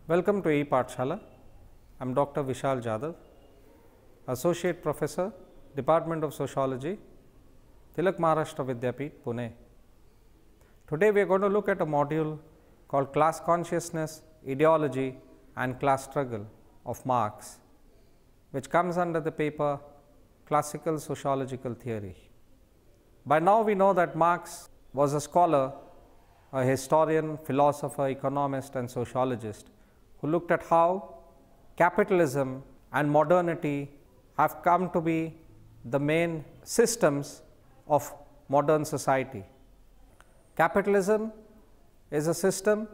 Welcome to E-Pathshala. I am Dr. Vishal Jadhav, Associate Professor, Department of Sociology, Tilak Maharashtra Vidya-mitra, Pune. Today we are going to look at a module called Class Consciousness, Ideology and Class Struggle of Marx, which comes under the paper Classical Sociological Theory. By now we know that Marx was a scholar, a historian, philosopher, economist and sociologist who looked at how capitalism and modernity have come to be the main systems of modern society. Capitalism is a system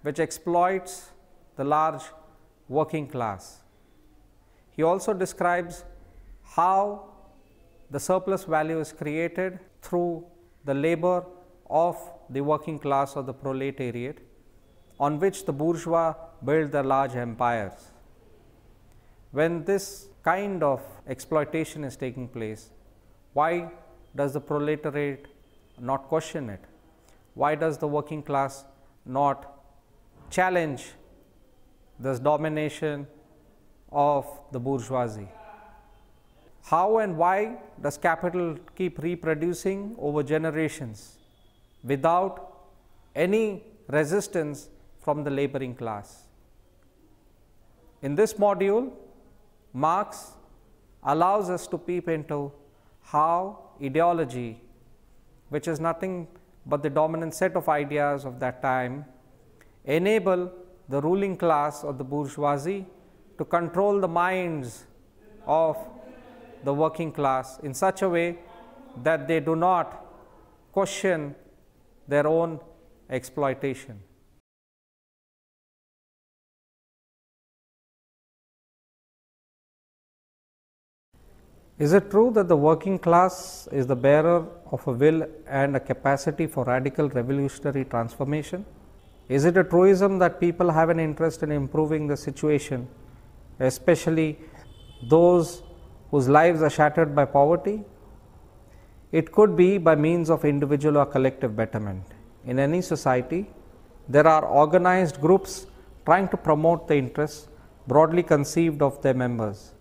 which exploits the large working class. He also describes how the surplus value is created through the labor of the working class or the proletariat, on which the bourgeois build their large empires. When this kind of exploitation is taking place, why does the proletariat not question it? Why does the working class not challenge this domination of the bourgeoisie? How and why does capital keep reproducing over generations without any resistance from the laboring class? In this module, Marx allows us to peep into how ideology, which is nothing but the dominant set of ideas of that time, enable the ruling class or the bourgeoisie to control the minds of the working class in such a way that they do not question their own exploitation. Is it true that the working class is the bearer of a will and a capacity for radical revolutionary transformation? Is it a truism that people have an interest in improving the situation, especially those whose lives are shattered by poverty? It could be by means of individual or collective betterment. In any society, there are organized groups trying to promote the interests broadly conceived of their members.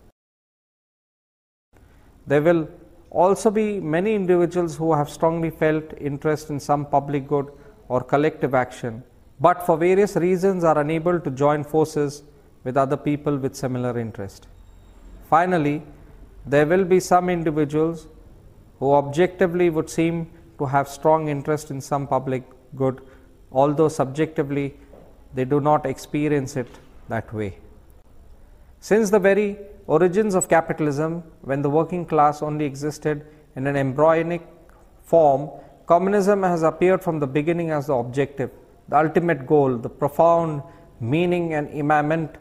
There will also be many individuals who have strongly felt interest in some public good or collective action, but for various reasons are unable to join forces with other people with similar interest. Finally, there will be some individuals who objectively would seem to have strong interest in some public good, although subjectively they do not experience it that way. Since the very origins of capitalism, when the working class only existed in an embryonic form, communism has appeared from the beginning as the objective, the ultimate goal, the profound meaning and immanent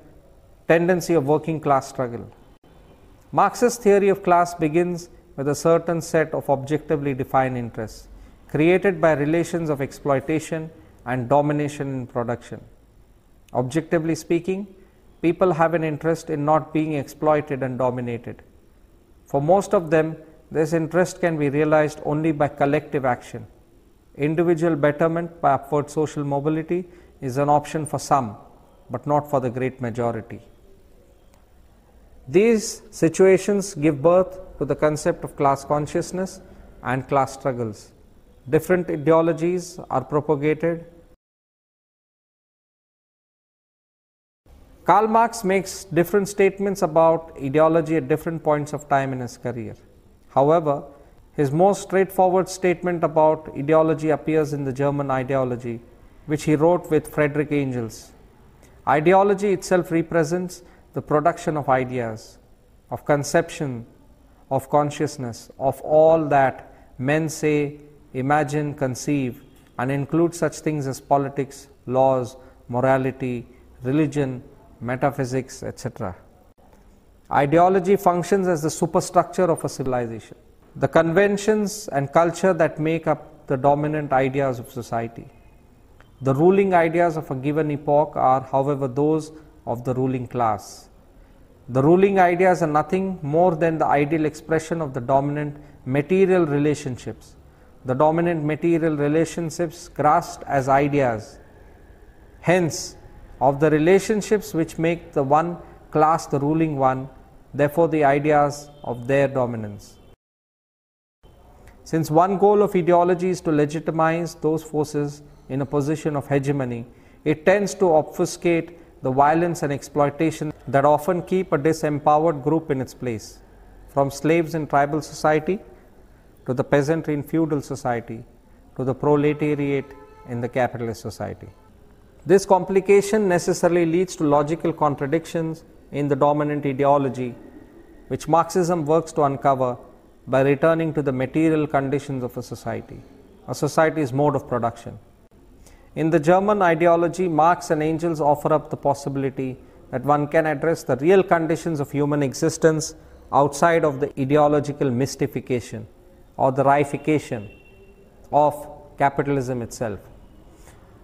tendency of working class struggle. Marx's theory of class begins with a certain set of objectively defined interests, created by relations of exploitation and domination in production. Objectively speaking, people have an interest in not being exploited and dominated. For most of them, this interest can be realized only by collective action. Individual betterment by upward social mobility is an option for some, but not for the great majority. These situations give birth to the concept of class consciousness and class struggles. Different ideologies are propagated. Karl Marx makes different statements about ideology at different points of time in his career. However, his most straightforward statement about ideology appears in the German Ideology, which he wrote with Friedrich Engels. Ideology itself represents the production of ideas, of conception, of consciousness, of all that men say, imagine, conceive, and includes such things as politics, laws, morality, religion, metaphysics, etc. Ideology functions as the superstructure of a civilization, the conventions and culture that make up the dominant ideas of society. The ruling ideas of a given epoch are, however, those of the ruling class. The ruling ideas are nothing more than the ideal expression of the dominant material relationships. The dominant material relationships grasped as ideas. Hence, of the relationships which make the one class the ruling one, therefore the ideas of their dominance. Since one goal of ideology is to legitimize those forces in a position of hegemony, it tends to obfuscate the violence and exploitation that often keep a disempowered group in its place, from slaves in tribal society to the peasantry in feudal society to the proletariat in the capitalist society. This complication necessarily leads to logical contradictions in the dominant ideology, which Marxism works to uncover by returning to the material conditions of a society's mode of production. In the German ideology, Marx and Engels offer up the possibility that one can address the real conditions of human existence outside of the ideological mystification or the reification of capitalism itself.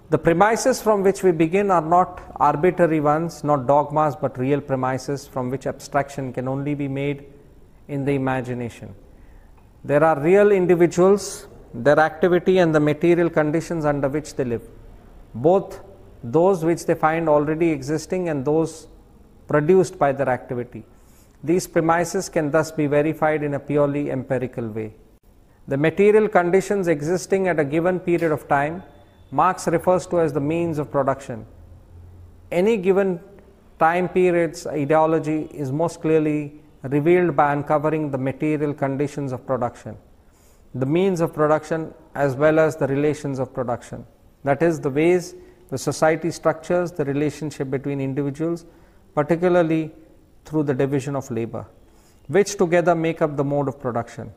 The premises from which we begin are not arbitrary ones, not dogmas, but real premises from which abstraction can only be made in the imagination. There are real individuals, their activity, and the material conditions under which they live, both those which they find already existing and those produced by their activity. These premises can thus be verified in a purely empirical way. The material conditions existing at a given period of time, Marx refers to as the means of production. Any given time period's ideology is most clearly revealed by uncovering the material conditions of production, the means of production as well as the relations of production. That is, the ways the society structures the relationship between individuals, particularly through the division of labor, which together make up the mode of production.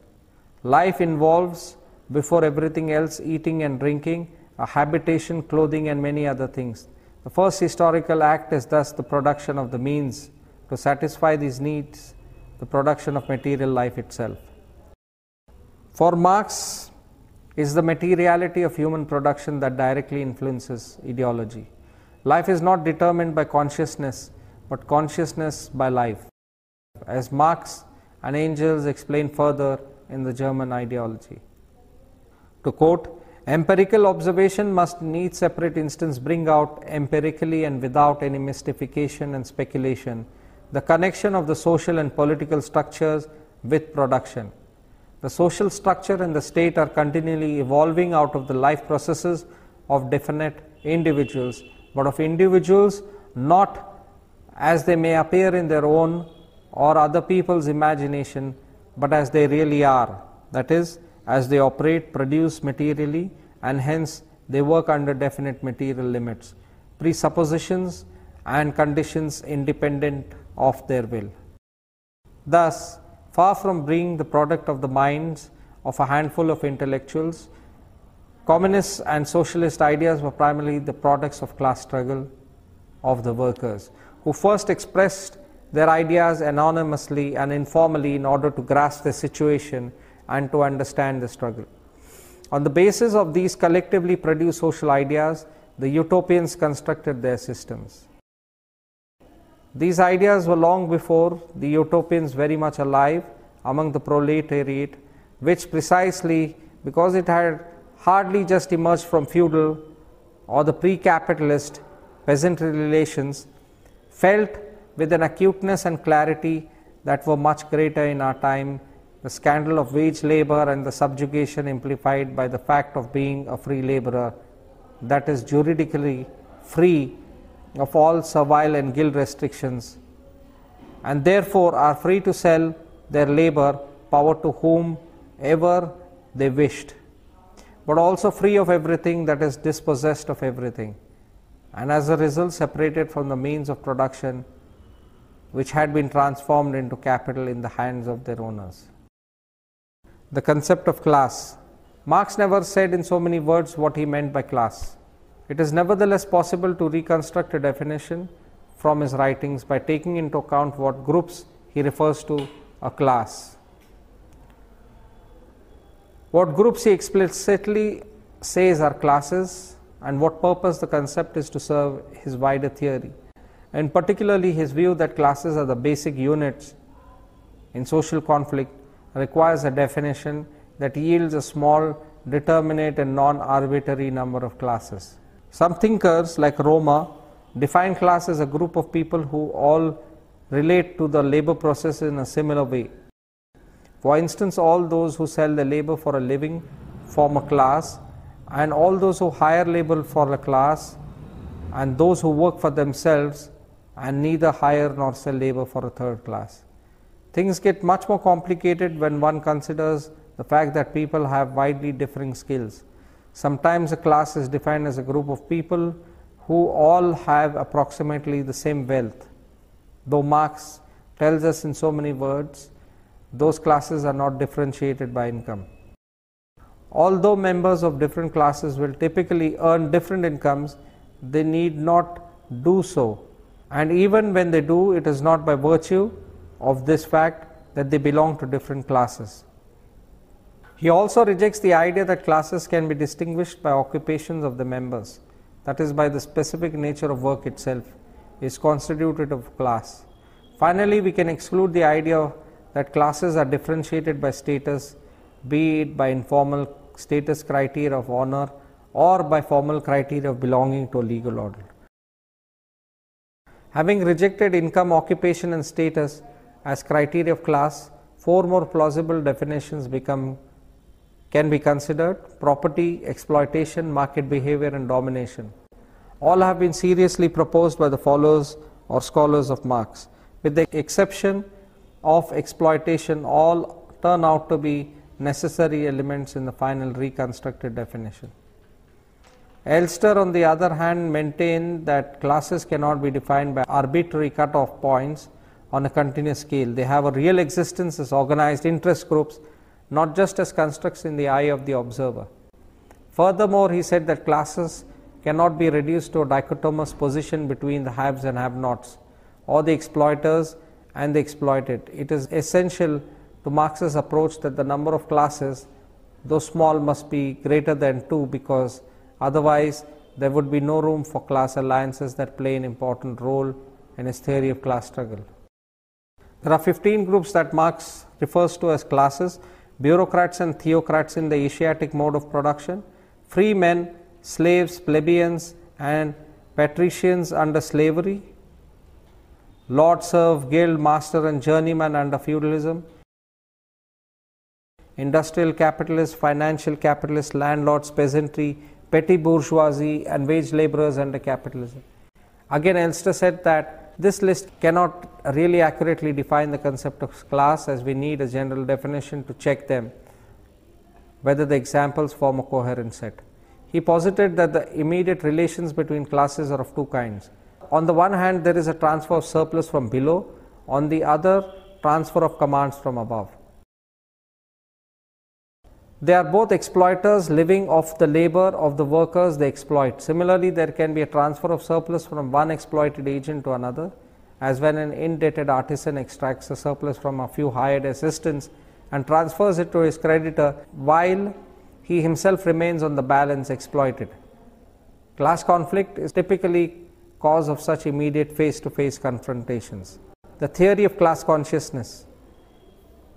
Life involves, before everything else, eating and drinking, a habitation, clothing, and many other things. The first historical act is thus the production of the means to satisfy these needs, the production of material life itself. For Marx, is the materiality of human production that directly influences ideology. Life is not determined by consciousness, but consciousness by life, as Marx and Engels explain further in the German ideology. To quote, empirical observation must in each separate instance bring out empirically and without any mystification and speculation the connection of the social and political structures with production. The social structure and the state are continually evolving out of the life processes of definite individuals, but of individuals not as they may appear in their own or other people's imagination, but as they really are, that is, as they operate, produce materially, and hence they work under definite material limits, presuppositions and conditions independent of their will. Thus, far from being the product of the minds of a handful of intellectuals, communist and socialist ideas were primarily the products of class struggle of the workers, who first expressed their ideas anonymously and informally in order to grasp the situation and to understand the struggle. On the basis of these collectively produced social ideas, the utopians constructed their systems. These ideas were long before the utopians very much alive among the proletariat, which precisely because it had hardly just emerged from feudal or the pre-capitalist peasantry relations, felt with an acuteness and clarity that were much greater in our time the scandal of wage labor and the subjugation implied by the fact of being a free laborer, that is juridically free of all servile and guild restrictions, and therefore are free to sell their labor power to whomever they wished, but also free of everything, that is dispossessed of everything, and as a result separated from the means of production which had been transformed into capital in the hands of their owners. The concept of class. Marx never said in so many words what he meant by class. It is nevertheless possible to reconstruct a definition from his writings by taking into account what groups he refers to a class. What groups he explicitly says are classes, and what purpose the concept is to serve his wider theory, and particularly his view that classes are the basic units in social conflict, requires a definition that yields a small, determinate and non-arbitrary number of classes. Some thinkers like Roma define class as a group of people who all relate to the labor process in a similar way. For instance, all those who sell their labor for a living form a class, and all those who hire labor for a class, and those who work for themselves and neither hire nor sell labor for a third class. Things get much more complicated when one considers the fact that people have widely differing skills. Sometimes a class is defined as a group of people who all have approximately the same wealth. Though Marx tells us in so many words, those classes are not differentiated by income. Although members of different classes will typically earn different incomes, they need not do so. And even when they do, it is not by virtue of this fact that they belong to different classes. He also rejects the idea that classes can be distinguished by occupations of the members, that is, by the specific nature of work itself is constituted of class. Finally, we can exclude the idea that classes are differentiated by status, be it by informal status criteria of honor or by formal criteria of belonging to a legal order. Having rejected income, occupation and status as criteria of class, four more plausible definitions can be considered: property, exploitation, market behavior and domination. All have been seriously proposed by the followers or scholars of Marx. With the exception of exploitation, all turn out to be necessary elements in the final reconstructed definition. Elster, on the other hand, maintained that classes cannot be defined by arbitrary cut-off points on a continuous scale. They have a real existence as organized interest groups, not just as constructs in the eye of the observer. Furthermore, he said that classes cannot be reduced to a dichotomous position between the haves and have-nots, or the exploiters and the exploited. It is essential to Marx's approach that the number of classes, though small, must be greater than 2, because otherwise there would be no room for class alliances that play an important role in his theory of class struggle. There are 15 groups that Marx refers to as classes: bureaucrats and theocrats in the Asiatic mode of production, free men, slaves, plebeians and patricians under slavery, lord, serf, guild, master and journeyman under feudalism, industrial capitalists, financial capitalists, landlords, peasantry, petty bourgeoisie and wage laborers under capitalism. Again, Elster said that this list cannot really accurately define the concept of class, as we need a general definition to check them whether the examples form a coherent set. He posited that the immediate relations between classes are of two kinds. On the one hand, there is a transfer of surplus from below, on the other, transfer of commands from above. They are both exploiters living off the labor of the workers they exploit. Similarly, there can be a transfer of surplus from one exploited agent to another, as when an indebted artisan extracts a surplus from a few hired assistants and transfers it to his creditor, while he himself remains on the balance exploited. Class conflict is typically cause of such immediate face-to-face confrontations. The theory of class consciousness.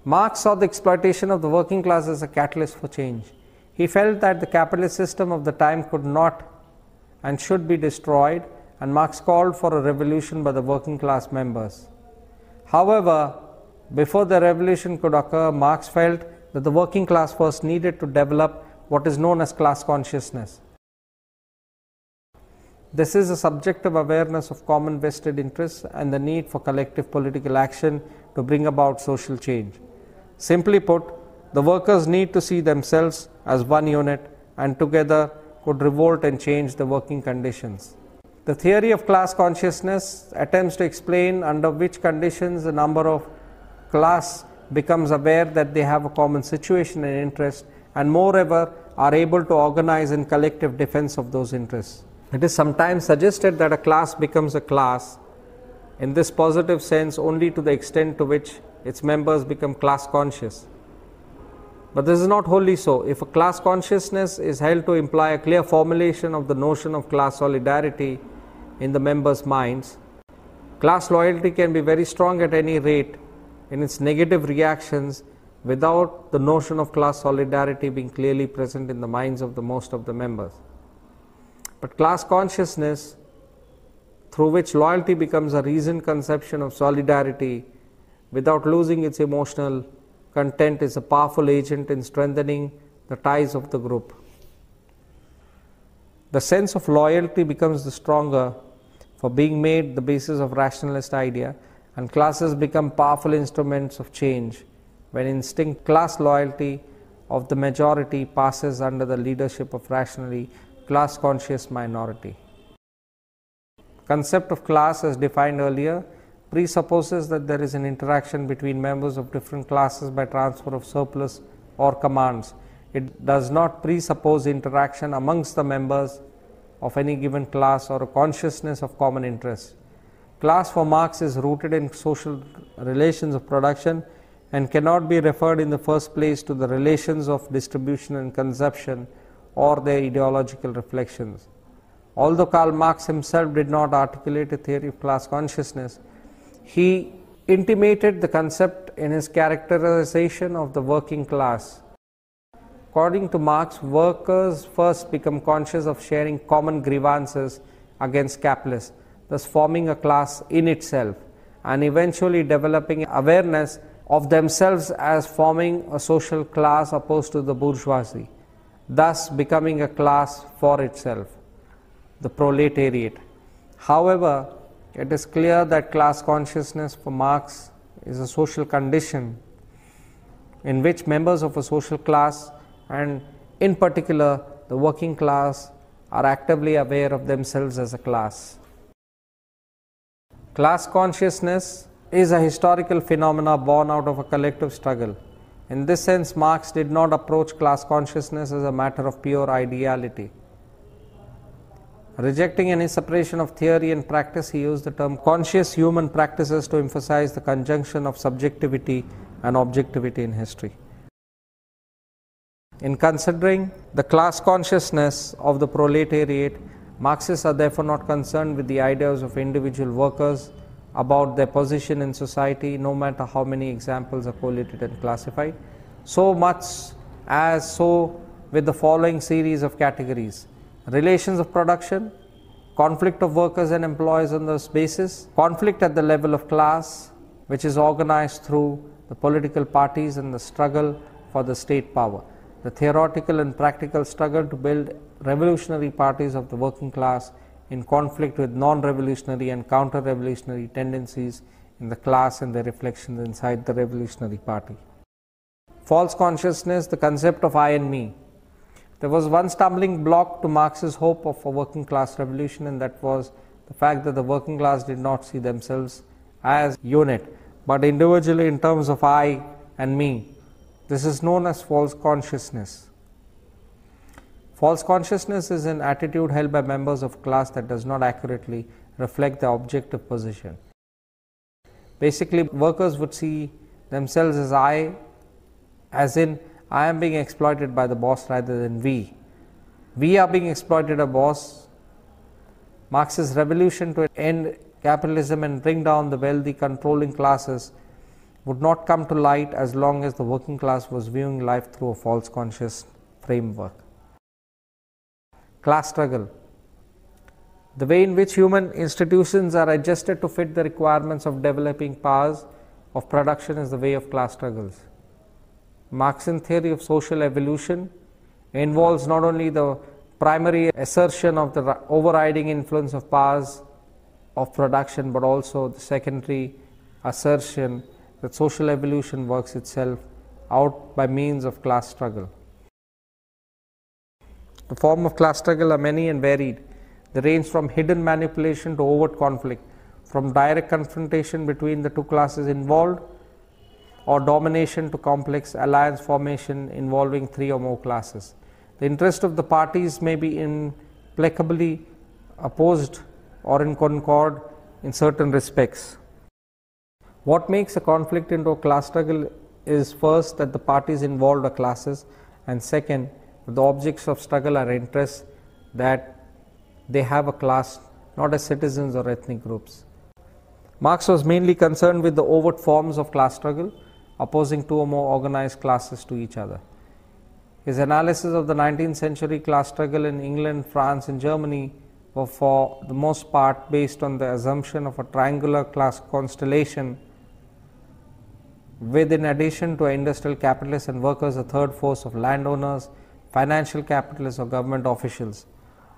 Marx saw the exploitation of the working class as a catalyst for change. He felt that the capitalist system of the time could not and should be destroyed, and Marx called for a revolution by the working class members. However, before the revolution could occur, Marx felt that the working class first needed to develop what is known as class consciousness. This is a subjective awareness of common vested interests and the need for collective political action to bring about social change. Simply put, the workers need to see themselves as one unit and together could revolt and change the working conditions. The theory of class consciousness attempts to explain under which conditions a number of class becomes aware that they have a common situation and interest, and moreover are able to organize in collective defense of those interests. It is sometimes suggested that a class becomes a class in this positive sense only to the extent to which its members become class conscious. But this is not wholly so. If a class consciousness is held to imply a clear formulation of the notion of class solidarity in the members' minds, class loyalty can be very strong at any rate in its negative reactions without the notion of class solidarity being clearly present in the minds of the most of the members. But class consciousness through which loyalty becomes a reasoned conception of solidarity without losing its emotional content, is a powerful agent in strengthening the ties of the group. The sense of loyalty becomes the stronger for being made the basis of rationalist idea, and classes become powerful instruments of change when instinct class loyalty of the majority passes under the leadership of rationally class conscious minority. Concept of class, as defined earlier, presupposes that there is an interaction between members of different classes by transfer of surplus or commands. It does not presuppose interaction amongst the members of any given class or a consciousness of common interest. Class for Marx is rooted in social relations of production and cannot be referred in the first place to the relations of distribution and consumption or their ideological reflections. Although Karl Marx himself did not articulate a theory of class consciousness, he intimated the concept in his characterization of the working class. According to Marx, workers first become conscious of sharing common grievances against capitalists, thus forming a class in itself, and eventually developing awareness of themselves as forming a social class opposed to the bourgeoisie, thus becoming a class for itself, the proletariat. However, it is clear that class consciousness for Marx is a social condition in which members of a social class, and in particular the working class, are actively aware of themselves as a class. Class consciousness is a historical phenomena born out of a collective struggle. In this sense, Marx did not approach class consciousness as a matter of pure ideality. Rejecting any separation of theory and practice, he used the term conscious human practices to emphasize the conjunction of subjectivity and objectivity in history. In considering the class consciousness of the proletariat, Marxists are therefore not concerned with the ideas of individual workers about their position in society, no matter how many examples are collated and classified, so much as so with the following series of categories: relations of production, conflict of workers and employers on this basis, conflict at the level of class, which is organized through the political parties and the struggle for the state power, the theoretical and practical struggle to build revolutionary parties of the working class in conflict with non-revolutionary and counter-revolutionary tendencies in the class and their reflections inside the revolutionary party. False consciousness, the concept of I and me. There was one stumbling block to Marx's hope of a working class revolution, and that was the fact that the working class did not see themselves as unit, but individually in terms of I and me. This is known as false consciousness. False consciousness is an attitude held by members of a class that does not accurately reflect their objective position. Basically, workers would see themselves as I, as in I am being exploited by the boss rather than we. We are being exploited by the boss. Marx's revolution to end capitalism and bring down the wealthy controlling classes would not come to light as long as the working class was viewing life through a false conscious framework. Class struggle. The way in which human institutions are adjusted to fit the requirements of developing powers of production is the way of class struggles. Marxian theory of social evolution involves not only the primary assertion of the overriding influence of powers of production, but also the secondary assertion that social evolution works itself out by means of class struggle. The forms of class struggle are many and varied. They range from hidden manipulation to overt conflict, from direct confrontation between the two classes involved, or domination to complex alliance formation involving three or more classes. The interest of the parties may be implacably opposed or in concord in certain respects. What makes a conflict into a class struggle is first that the parties involved are classes, and second, that the objects of struggle are interests that they have a class, not as citizens or ethnic groups. Marx was mainly concerned with the overt forms of class struggle, opposing two or more organized classes to each other. His analysis of the 19th century class struggle in England, France and Germany were for the most part based on the assumption of a triangular class constellation, with, in addition to industrial capitalists and workers, a third force of landowners, financial capitalists or government officials.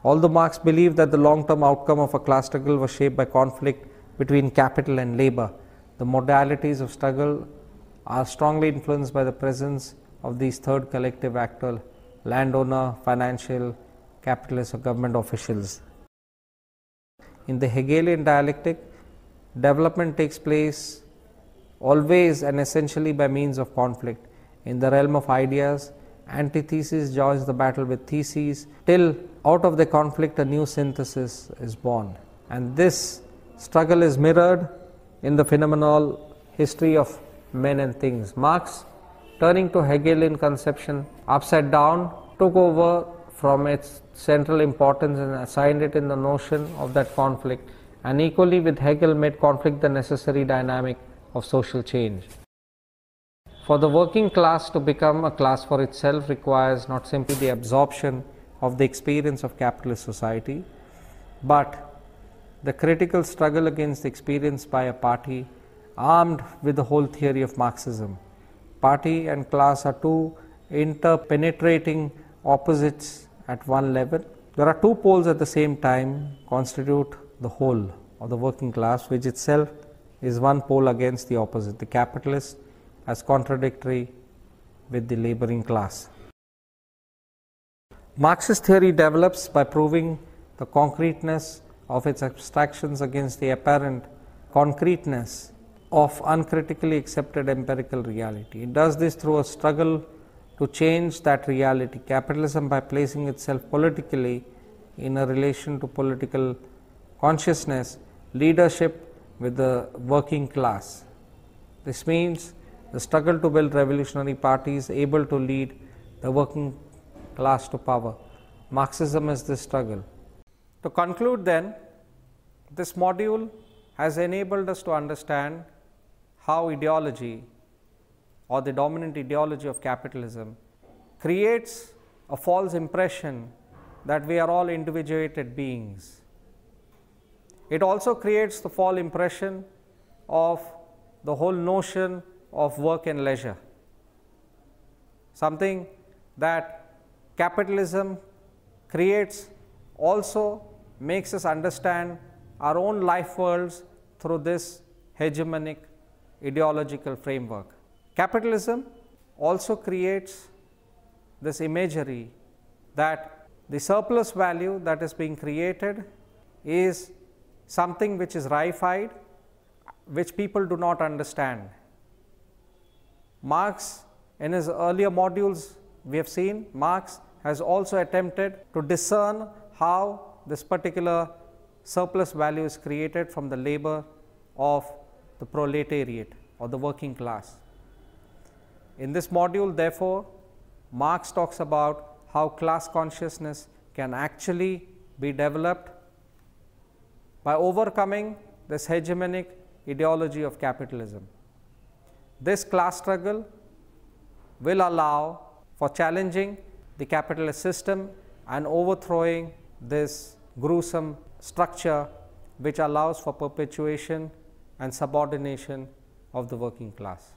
Although Marx believed that the long-term outcome of a class struggle was shaped by conflict between capital and labor, the modalities of struggle are strongly influenced by the presence of these third collective actors: landowner, financial capitalists or government officials. In the Hegelian dialectic, development takes place always and essentially by means of conflict. In the realm of ideas, antithesis joins the battle with theses, till out of the conflict a new synthesis is born. And this struggle is mirrored in the phenomenal history of men and things. Marx, turning to Hegelian conception upside down, took over from its central importance and assigned it in the notion of that conflict, and equally with Hegel made conflict the necessary dynamic of social change. For the working class to become a class for itself requires not simply the absorption of the experience of capitalist society, but the critical struggle against the experience by a party armed with the whole theory of Marxism. Party and class are two interpenetrating opposites at one level. There are two poles at the same time constitute the whole of the working class, which itself is one pole against the opposite, the capitalist as contradictory with the laboring class. Marxist theory develops by proving the concreteness of its abstractions against the apparent concreteness of uncritically accepted empirical reality. It does this through a struggle to change that reality. Capitalism, by placing itself politically in a relation to political consciousness, leadership with the working class. This means the struggle to build revolutionary parties able to lead the working class to power. Marxism is this struggle. To conclude then, this module has enabled us to understand how ideology or the dominant ideology of capitalism creates a false impression that we are all individuated beings. It also creates the false impression of the whole notion of work and leisure, something that capitalism creates also makes us understand our own life worlds through this hegemonic ideological framework. Capitalism also creates this imagery that the surplus value that is being created is something which is reified, which people do not understand. Marx, in his earlier modules we have seen, Marx has also attempted to discern how this particular surplus value is created from the labor of the proletariat or the working class. In this module, therefore, Marx talks about how class consciousness can actually be developed by overcoming this hegemonic ideology of capitalism. This class struggle will allow for challenging the capitalist system and overthrowing this gruesome structure which allows for perpetuation and subordination of the working class.